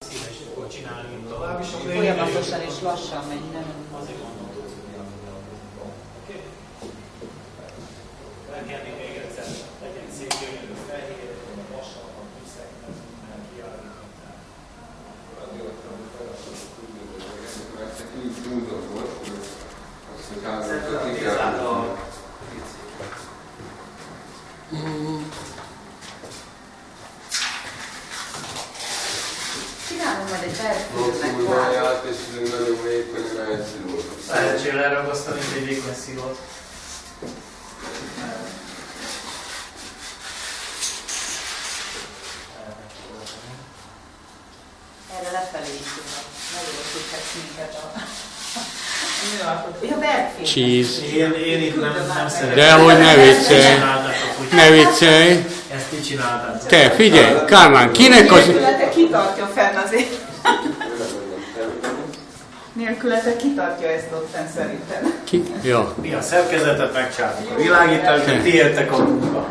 szíves, akkor csinálni tovább, és akkor folyamatosan és lassan megy, nem? Azért mondom, oké? Elkennék még egyszer, legyen szép gyönyörű fehér, lassan, tűzeknek, minden kiállították. Csinálom majd egy verfülnek Próbálját, és nagyon vékonyan elszívódott. Lehetsél leragasztani egy vékony szívót. erre lefelé is tudod. Megolosíthatsz minket a műalkotó. Ja, verfény. Cheese. Én itt nem szeretem. Dehogy ne viccelj. Ne viccelj. Ezt ti csináltátok. Te, figyelj, Kálmán, kinek az... Nélkülete kitartja fenn azért. Nélkülete kitartja ezt ott fenn szerintem. Ki? Ja. Mi a szerkezetet megcsináltuk, a világítást, ti értek a munka.